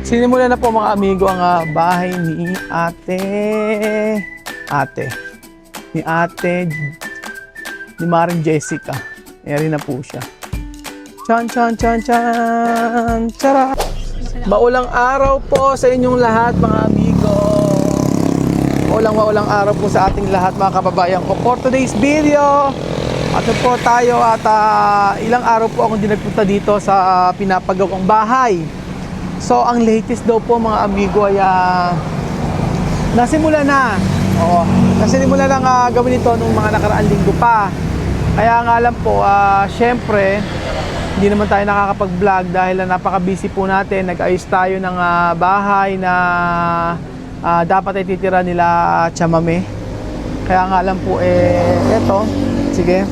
Sinimulan na po mga amigo ang bahay ni ni Maring Jessica. Ayan na po siya. Chan, chan, chan, chan, tara! Maulang araw po sa inyong lahat mga amigo. Maulang araw po sa ating lahat mga kababayan ko. For today's video, ato po tayo at ilang araw po akong nagpunta dito sa pinapagawang bahay. So ang latest daw po mga amigo ay nasimula na. Oo, nasimula lang gawin ito nung mga nakaraang linggo pa. Kaya nga alam po, syempre hindi naman tayo nakakapag-vlog dahil napaka-busy po natin. Nag-ayos tayo ng bahay na dapat ay titira nila Chamame. Kaya nga alam po eto. Sige.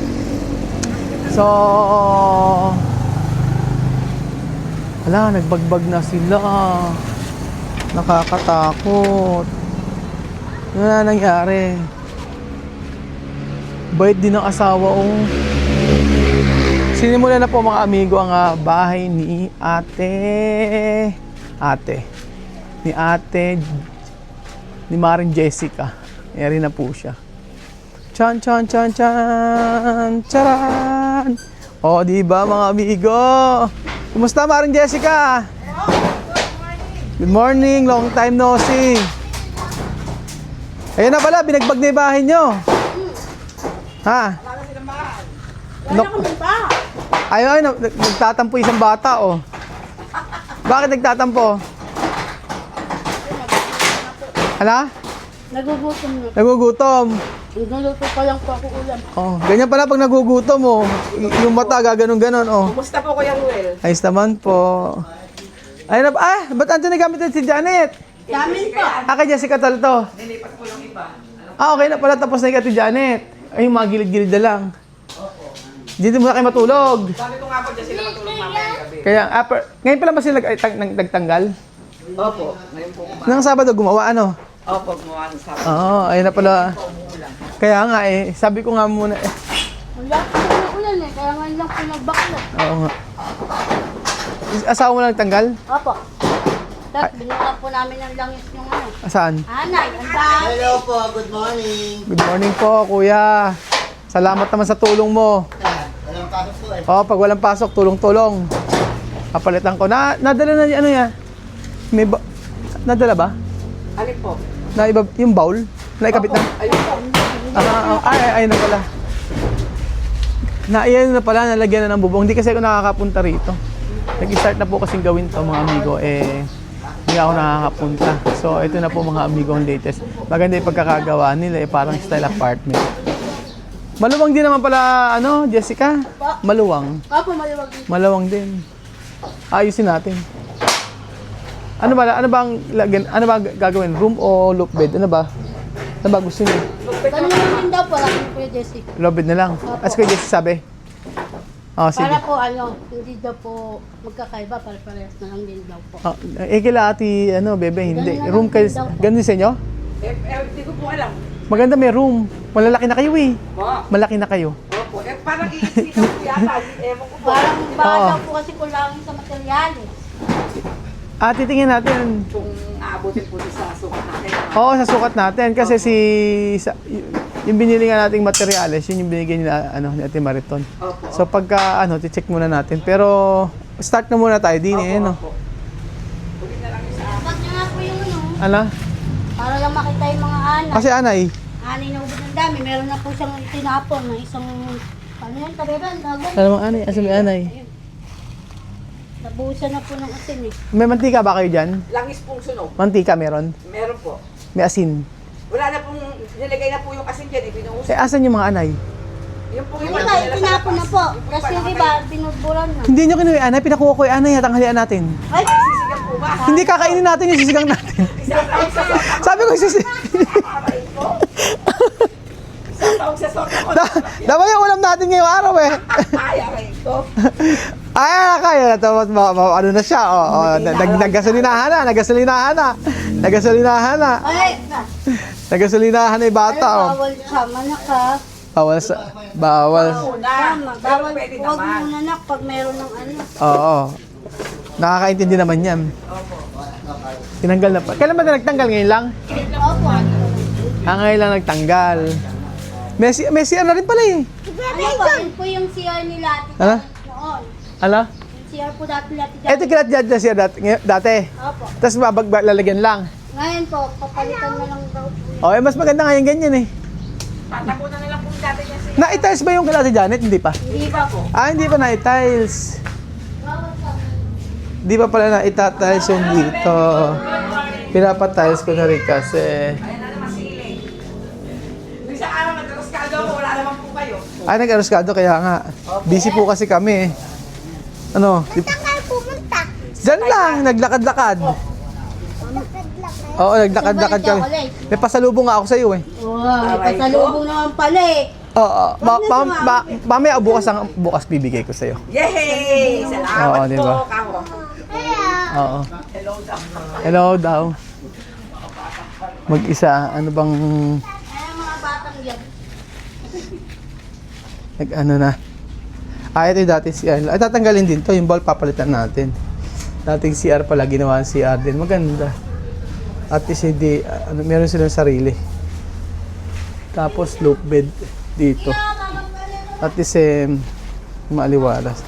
So wala, nagbagbag na sila. Nakakatakot. Ano na nangyari? Bait din ng asawa Sinimulan na po mga amigo ang bahay ni ni Maring Jessica. Ayan na po siya. Chan, chan, chan, chan, charan! O, diba mga amigo? Kumusta Maring Jessica? Good morning, long time no see. Ayan na pala, binagbag na yung bahay nyo. Ha? Ay, nagtatampo isang bata, oh. Bakit nagtatampo? Hala? Nagugutom na. Nagugutom. Nagluluto pa lang po ako ulam. Oh, ganyan pala pag nagugutom, oh. Yung mata gaganon-ganon, oh. Kumusta po Kuya Ruel? Ayos naman po. Ayun na, ba't andyan nagamit si Janet? Yamin po. Kay Jessica talo to. Nilipat ko lang iba. Okay na pala, tapos na yung Ate Janet. Ay, yung mga gilid-gilid na lang. Dito muna kayo matulog. Sabi ko nga po dyan sila matulog mamaya gabi. Kaya, ngayon pala ba sila nagtanggal? Opo, ngayon po kumain. Nang Sabado gumawa, ano? Opo, gumawa ng sabi. Oo, ayun na pala. Kaya nga sabi ko nga muna Wala po na ulan kaya ngayon lang po nagbakla. Oo nga. Asawa mo lang nagtanggal? Opo. Tapos binuka po namin ng langis yung ano. Saan? Anay, ang dami. Hello po, good morning. Good morning po, kuya. Salamat naman sa tulong mo. Walang pasok po eh. Oo, pag walang pasok, tulong-tulong. Kapalitan ko. Nadala na ano yan? Nadala ba? Alin po? Yung bowl? Naikabit na? Ayun po. Ay na pala. Iyan na pala, nalagyan na ng bubong. Hindi kasi ako nakakapunta rito. Nag-start na po kasing gawin to mga amigo. Hindi ako nakakapunta. So, ito na po mga amigo ang latest. Maganda yung pagkakagawa nila. Parang style apartment. Maluwang din naman pala, Jessica? Maluwang. Opo, maliwag din. Maluwang din. Ayusin natin. Ano ba gagawin? Room o loop bed? Ano ba gusto niyo? Ganun naman daw po, laki ni Kuya Jessie. Loop bed na lang. As Kuya Jessica sabi. Oh, sige. Para po hindi daw po magkakaiba, para parehas na lang din daw po. Kila ati, bebe, hindi. Ganun na Room lang kayo, din daw po. ganun sa inyo? Hindi ko po alam. Maganda may room. Malalaki na kayo Po. Malaki na kayo. Opo. Parang iisipan ko yata. Ewan ko po. Parang Oo. daw po kasi kulangin sa materyales. Titingin natin. Kung aabutin po sa sukat natin. Oo, sa sukat natin. Kasi yung binili nga nating materyales, yun yung binigay nila, ni Ate Mariton. Opo. So pagka, check muna natin. Pero, start na muna tayo din Opo. Ulit na lang yung sa Dapat nyo nga po yung Ano? para lang makita yung mga anak. Kasi anay, Anay na ubod ng dami. Meron na po siyang itinapon na isang, ano yan, tabiran, dagan. alam mo anay, asa may anay. Nabuhusan na po ng asin eh. May mantika ba kayo dyan? langis pong sunog. Mantika meron? Meron po. May asin. Wala na pong, nilagay na po yung asin dyan. Binuhos. Asan yung mga anay? Yung po Yung yung iba, itinapon na po. Kasi yung iba, binuburan na. Hindi nyo kinuwi anay, pinakuha ko yung anay, tanghalian natin. Ay! Sisigang po ba? Hindi kakainin natin yung sisigang natin. Sabi ko Isang taong sa soto ko. dapat yung ulam natin ngayong araw Ay, aray ko. Kaya na to, ano na siya, nagasolinahan na. Ay! Nagasolinahan na yung bata, Bawal sama na ka. Bawal. Tama, bawal. Pwede Huwag naman. muna nak pag meron ng ano. Oo. Nakakaintindi naman yan. Opo. Tinanggal na pa. Kailan ba na nagtanggal? Ngayon lang? Opo. Ngayon lang nagtanggal. May CR na rin pala eh. Ano po? Yun po yung CR nila. Ano? Noon. Ano? Yung CR po dati. Ito kilat dyan na CR dati. Opo. Tapos lalagyan lang. Ngayon po, papalitan na lang daw po. Oh, mas maganda nga yung ganyan eh. Tatakunan nila kung dati niya siya. Na-tiles ba yung kila Janet? Hindi pa. Hindi pa po. Hindi pa na-tiles. Hindi pa pala na-tiles yung dito. Pinapatiles ko na rin kasi. Ayan na naman sili. Nung isang araw nag-raskado ako, wala naman po kayo. Nag-aruskado kaya nga. Busy po kasi kami eh. Ano? Saan kayo pumunta? Diyan lang, naglakad-lakad. Oo, naglakad-lakad kami. May pasalubong nga ako sa iyo eh. Wow, pasalubong naman pala eh. Oo, mamaya bukas bibigay ko sa iyo. Yay! Salamat Oo, diba? po, Kaho. Oo. Hello daw. Hello daw. Mag-isa, ano bang Ay, mga batang yan. nag-ano na? Ito yung dati CR. Ay, tatanggalin din to. Yung ball papalitan natin. Dating CR pala, ginawa ang CR din. Maganda. At least hindi, meron silang sarili. Tapos loop bed dito. At least maaliwalas.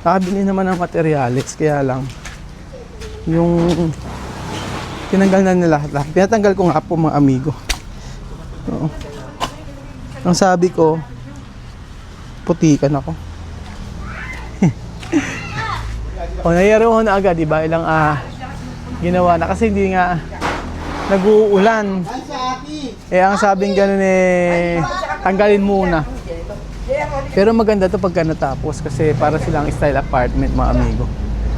Nakabili naman ng materials, kaya lang yung tinanggal na nila lahat. Pinatanggal ko nga po mga amigo. Oo. Ang sabi ko, putikan ako. O, nangyari ko na agad, diba? Ilang ginawa na kasi hindi nga nag-uulan. Ang sabing ganun tanggalin muna. Pero maganda to pagka natapos kasi para silang style apartment mga amigo.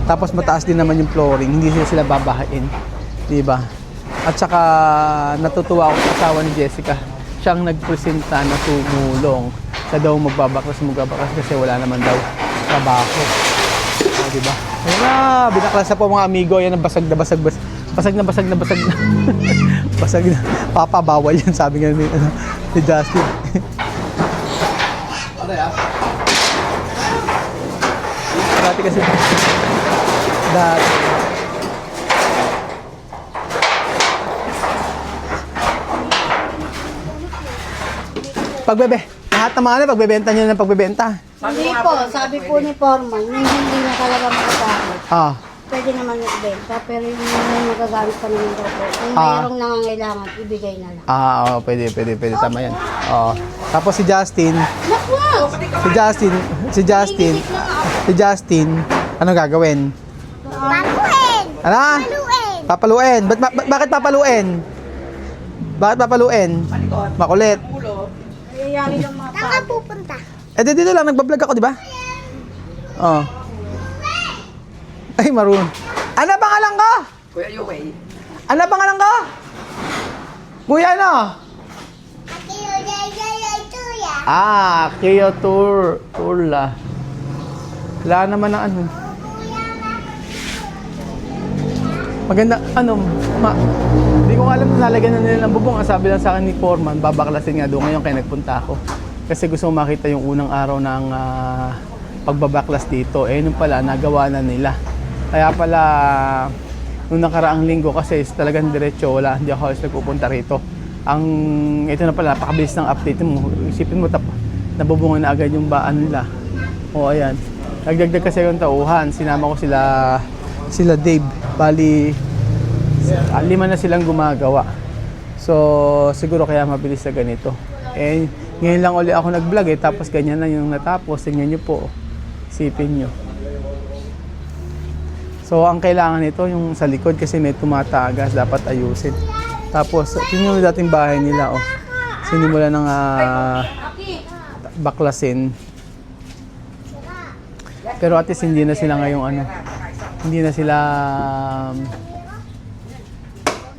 Tapos mataas din naman yung flooring, hindi sila babahain, 'di ba? At saka natutuwa ako sa asawa ni Jessica. Siyang nagpresenta na tumulong. Siya daw magbabakas kasi wala naman daw trabaho. 'Di ba? Ayun na, binaklasa po mga amigo, yan ang basag na. Basag na. Basag na. Papabawal yan, sabi nga ni Justin. Dati kasi lahat ng mga pagbebenta nyo ng pagbebenta. Hindi po, sabi po ni Foreman, yung hindi na talaga magagamit. Pwede naman ibenta, pero yung nagagamit pa naman daw po. Kung mayroong nangangailangan, ibigay na lang. Oo, pwede. Tama yan. Oo. Tapos si Justin, ano gagawin? Papaluin! Ano? Papaluin. Bakit papaluin? Bakit papaluin? Makulit. Ayayari lang mga Saan ka pupunta? Dito lang, nagbablog ako, di ba? Oo. Ay, marunong. Ano pangalan ko? Kuya Yuway. Ano pangalan ko? Kuya, ano? Kio Turla. Wala naman ng ano. Maganda, hindi ko alam na nalagyan na nila ng bubong. Ang sabi lang sa akin ni Foreman, babaklasin nga doon ngayon kaya nagpunta ako. Kasi gusto ko makita yung unang araw ng pagbabaklas dito. Nung pala, nagawa na nila. Kaya pala, nung nakaraang linggo kasi talagang diretso, hindi ako halos nagpupunta rito. Ito na pala, napakabilis ng update mo. Isipin mo, nabubungan na agad yung baan nila. O, ayan. Nagdagdag kasi yung tauhan. Sinama ko sila Dave. Bali, 5 na silang gumagawa. So, siguro kaya mabilis na ganito. Ngayon lang ulit ako nag-vlog tapos ganyan na yung natapos. Tingnan nyo po. Isipin nyo. So, ang kailangan nito yung sa likod kasi may tumatagas, dapat ayusin. Tapos, tingnan yung dating bahay nila, sinimula ng baklasin. Pero at least hindi na sila ngayong hindi na sila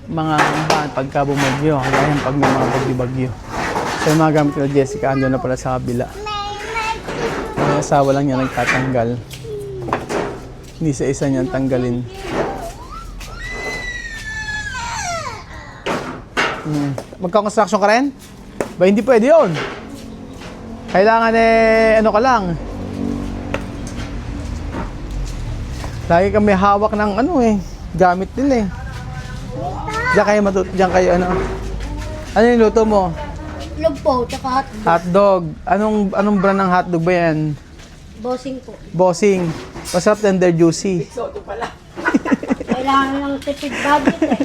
mga bahan pagka bumagyo, kaya pag may mga bagyo-bagyo. So, yung mga gamit nila Jessica, andun na pala sa kabila. Ang asawa lang niya nagtatanggal. Hindi sa isa niyang tanggalin. Magka-construction ka rin? Ba hindi pwede yun? Kailangan ano ka lang. Lagi kang may hawak ng ano eh. Gamit nila eh. Diyan kayo ano. Ano yung luto mo? Itlog po, tsaka hotdog. Hotdog. Anong brand ng hotdog ba yan? Bossing po. Bossing. Masarap, tender, juicy. Soto pala. Kailangan ng tipid budget eh.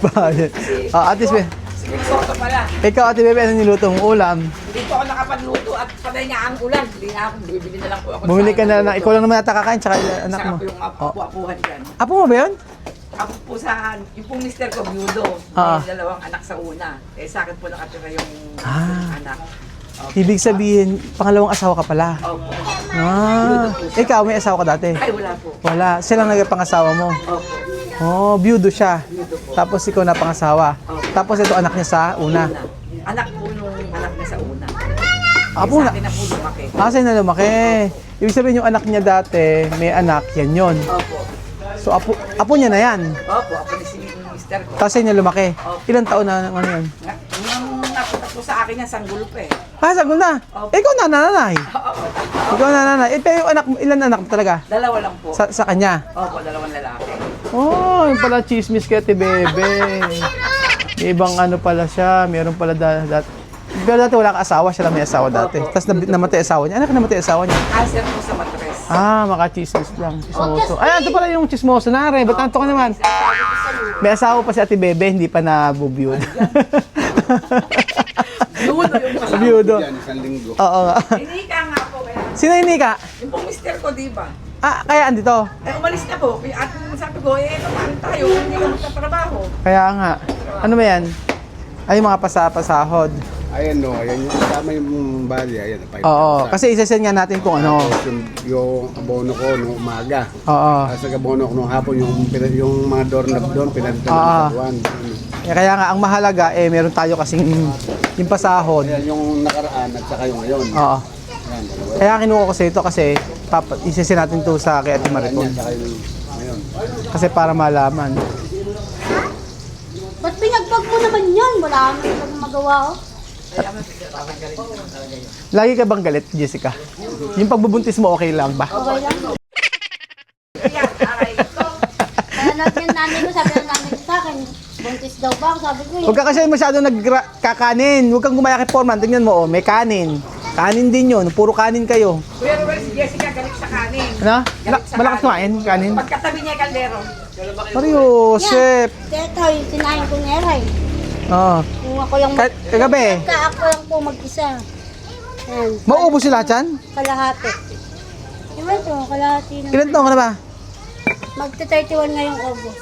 Bakit? Ate Bebe. Si Big Soto pala. Ikaw, Ate Bebe, ano niluto mong ulam? Hindi po ako nakapagluto at panay nga ang ulan. Hindi na ako, bibili na lang po ako. Bumili ka na luto. lang. Ikaw lang naman ata kakain, tsaka anak mo. Sarap yung apu-apuhan dyan. Apo mo ba yun? Ako po sa, yung pong mister ko, byudo. Ah. May dalawang anak sa una. Eh sa akin po nakatira yung anak. Ibig sabihin, pangalawang asawa ka pala. Opo. Ikaw, may asawa ka dati? Ay, wala po. Wala. Silang nagpangasawa mo. Opo. Oh, byudo siya. Tapos ikaw na pangasawa. Tapos ito anak niya sa una. Anak po nung anak niya sa una. Apo Sa na. akin na po lumaki. Sa'yo na lumaki. Ibig sabihin yung anak niya dati, may anak, yan yun. Opo. So, apo niya na yan. Opo, ako ni si mister ko. Tapos sa'yo na lumaki. Ilang taon na ano yun? Nung napunta po sa akin yan, sanggol pa eh. Sagot na. Ikaw na nanay. Ikaw na nanay. Pero yung anak mo, ilan anak mo talaga? Dalawa lang po. Sa kanya? Opo, dalawang lalaki. Oh, yung pala chismis kay Ate Bebe. Ibang ano pala siya, meron pala pero dati wala kang asawa, siya lang may asawa dati. Tapos namatay asawa niya. Anak namatay asawa niya. Cancer po sa matres. Makachismis lang. Chismoso. Ay, ito pala yung chismoso na rin. Ba't nanto ka naman? May asawa pa si Ate Bebe, hindi pa nabubiyod. Byudo yung kasama. Biyudo. Isang linggo. Oo nga. Hinika nga po. Kaya, Sino hindi ka? yung pong mister ko, di ba? Kaya andito. Eh, umalis na po. At sabi ko, paano tayo? Hindi ka magtatrabaho. Kaya nga. Ano ba yan? Ay, yung mga pasahod. Ayan no, ayan yung kasama yung bali. Ayan, 5,000. Oo. Kasi isa-send nga natin kung ano. Tapos yung abono ko nung umaga. Oo. Tapos nag-abono ko nung hapon yung mga doorknob doon, pinalitan ko sa buwan. Kaya nga, ang mahalaga, meron tayo kasing yung pasahod. Ayan yung nakaraan at saka yung ngayon. Oo. Ayan, dalawa. Kaya kinuha ko sa ito kasi isisi natin to sa kay Ate Maricol. Ayan, saka yung ngayon. Kasi para malaman. Ba't pinagpag mo naman yan? Wala kang magawa oh. Lagi ka bang galit, Jessica? Yung pagbubuntis mo, okay lang ba? Okay lang. Kaya, aray ko. Kaya natin yung nanay ko, sabi ng nanay ko sa akin, buntis daw ba? Sabi ko Huwag ka kasi masyado nagkakanin. Huwag kang gumaya kay Foreman. Tingnan mo, may kanin. Kanin din yun. Puro kanin kayo. Kuya Ruel, si Jessica galit sa kanin. Ano? Galit sa Malakas kumain, kanin. Pagkatabi niya yung kaldero. Mario, chef. Ito, yung sinahin ko niya rin. Oo. Kung ako yung Kagabi, ako lang po mag-isa. Yan. mauubos sila dyan? Kalahati. Diba ito? Kalahati na. Ilan taon ka na ba? Magta-31 ngayong August.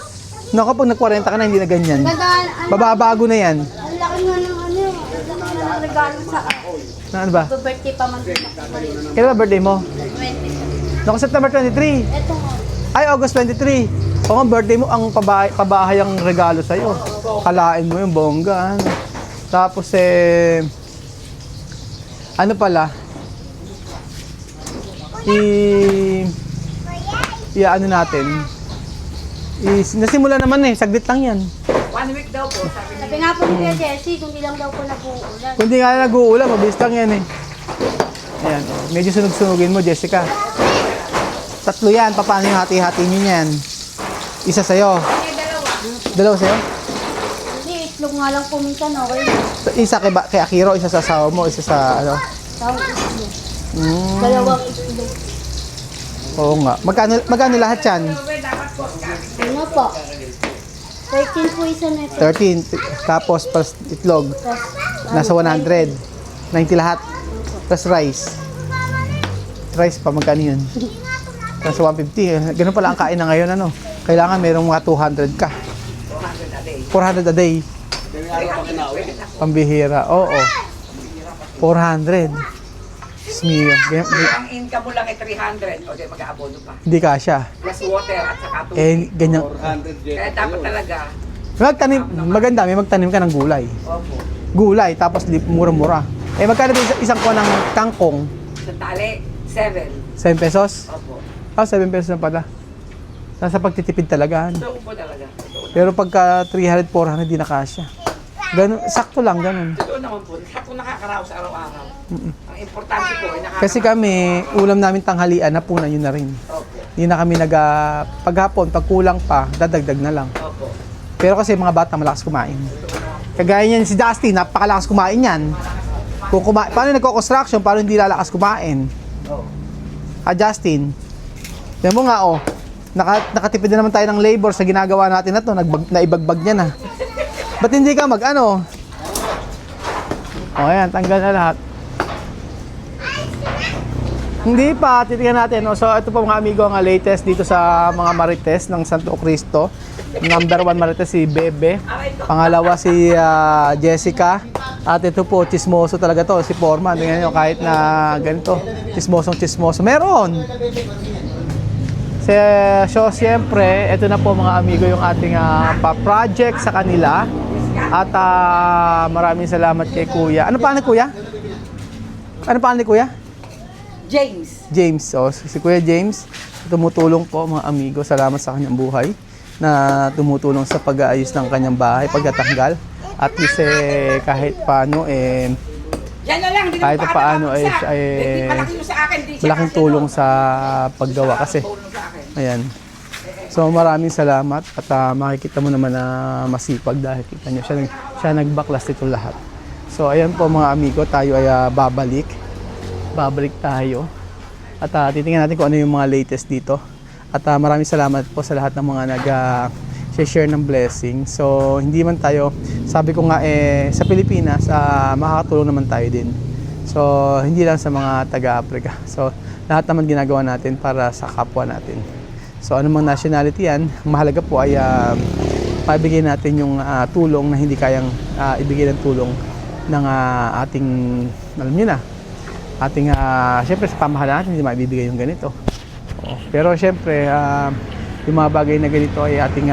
No, kapag nag-40 ka na, hindi na ganyan. Gandaan, Bababago na yan. ang laki nga ng ano, ang laki nga ng regalo sa akin. Na ano ba? Birthday pa man din ako. Kailan ba birthday mo? 20. Naku, September 23. Ito nga. Ay, August 23. Oo, birthday mo, ang pabahay ang regalo sa'yo. Kalain mo yung bongga. Ano. Tapos ano pala? Ano natin? Nasimula naman saglit lang yan. 1 week daw po, sabi niya. Sabi nga po ni Kuya Jessie, kung di lang daw po nag-uulan. Kung di nga nag-uulan, mabilis lang yan Ayan, medyo sunog-sunugin mo, Jessica. 3 yan, paano yung hati-hati nyo yan? Isa sa'yo. Dalawa sa'yo? Hindi, itlog nga lang po minsan, okay? Isa kay Akiro, isa sa asawa mo, isa sa ano? Tawag itlog. Dalawang itlog. Oo nga. Magkano lahat yan? Ano po? 13 po isa na ito. 13. Tapos plus itlog. Nasa 100. 90 lahat. Plus rice. Rice pa, magkano yun? Nasa 150. Ganun pala ang kain na ngayon, ano? Kailangan mayroong mga 200 ka. 400 a day. Pambihira. Oo. 400. Smio. Ang income mo lang ay 300. O di mag-aabono pa. Hindi kasya. Plus water at saka tubig. Ganyan. 400 Kaya dapat talaga. Maganda, may magtanim ka ng gulay. Opo. Gulay, tapos mura-mura. Magkano ba isang kuha ng kangkong? Sa tali, 7. 7 pesos? Opo. 7 pesos na pala. Nasa pagtitipid talaga. Ito po talaga. Pero pagka 300, 400, di na kasya. Ganun, sakto lang, ganun. Totoo naman po. Ako nakakaraos araw-araw. Ang importante po ay nakakaraos. Kasi kami, ulam namin tanghalian, napunan yun na rin. Opo. Hindi na kami paghapon, pag kulang pa, dadagdag na lang. Pero kasi mga bata malakas kumain. Kagaya niyan si Justin, napakalakas kumain yan. Kung paano nagko-construction, paano hindi lalakas kumain? Justin. Yan mo nga nakatipid na naman tayo ng labor sa ginagawa natin na to, naibagbag niya na. Ba't hindi ka mag-ano? Ayan, tanggal na lahat. Hindi pa, titingnan natin. So, ito po mga amigo, ang latest dito sa mga marites ng Santo Cristo. Number 1 marites si Bebe. Pangalawa si Jessica. At ito po, chismoso talaga to, si Foreman. Tingnan nyo, kahit na ganito, chismoso. Meron! So, siyempre, ito na po mga amigo yung ating pa-project sa kanila. At maraming salamat kay Kuya. Ano pa ni Kuya? Ano pa ni Kuya? James. So, si Kuya James, tumutulong po mga amigo. Salamat sa kanyang buhay na tumutulong sa pag-aayos ng kanyang bahay, pagtatanggal. At least kahit paano kahit paano malaking tulong sa paggawa kasi. Ayan. So maraming salamat at makikita mo naman na masipag dahil kita nyo siya nagbaklas nito lahat. So ayan po mga amigo, tayo ay babalik tayo at titingnan natin kung ano yung mga latest dito at maraming salamat po sa lahat ng mga nag-share ng blessing. So hindi man tayo, sabi ko nga sa Pilipinas makakatulong naman tayo din. So hindi lang sa mga taga-Africa. So lahat naman ginagawa natin para sa kapwa natin. So anumang nationality yan, mahalaga po ay paibigay natin yung tulong na hindi kayang ibigay ng tulong ng ating, alam niyo na, ating, syempre sa pamahalaan natin hindi maibibigay yung ganito. Pero syempre, yung mga bagay na ganito ay ating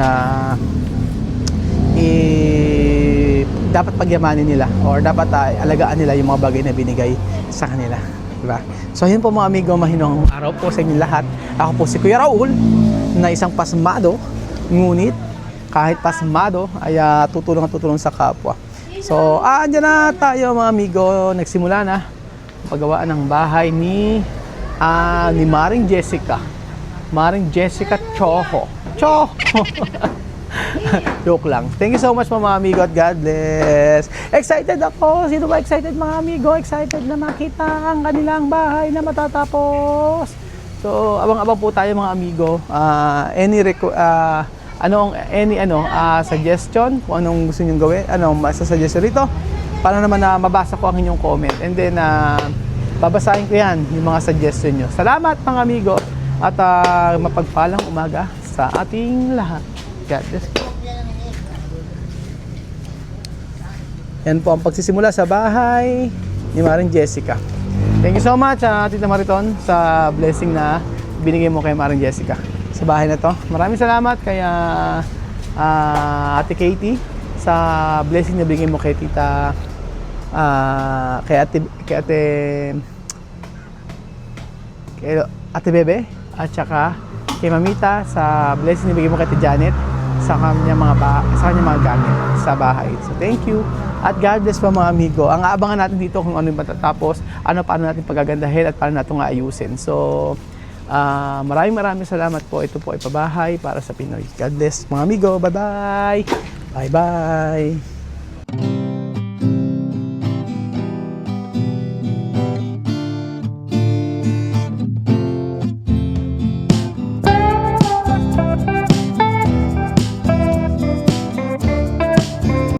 dapat pagyamanin nila or dapat alagaan nila yung mga bagay na binigay sa kanila. Diba? So yun po mga amigo, mahinong araw po sa inyong lahat. Ako po si Kuya Raul, na isang pasmado, ngunit kahit pasmado ay tutulong sa kapwa. So andyan na tayo mga amigo, nagsimula na paggawaan ng bahay ni Maring Jessica. Maring Jessica Choho. Joke lang. Thank you so much mga amigo at God bless. Excited ako. Sino ba excited mga amigo? Excited na makita ang kanilang bahay na matatapos. So, abang-abang po tayo mga amigo. Suggestion kung anong gusto niyo gawin, anong masasuggest rito para naman na mabasa ko ang inyong comment. And then babasahin ko 'yan, yung mga suggestion niyo. Salamat mga amigo at mapagpalang umaga sa ating lahat. God bless you. Yan po ang pagsisimula sa bahay ni Maring Jessica. Thank you so much, Tita Mariton, sa blessing na binigay mo kay Maring Jessica sa bahay na to. Maraming salamat kay Ate Katie sa blessing na binigay mo kay Tita kay Ate Bebe at saka kay Mamita sa blessing na binigay mo kay Ate Janet sa kanyang mga gamit sa bahay. So thank you. At God bless po mga amigo. Ang aabangan natin dito kung ano yung matatapos, paano natin pagagandahin at paano natin ayusin. So maraming salamat po. Ito po ay pabahay para sa Pinoy. God bless mga amigo. Bye-bye. Bye-bye.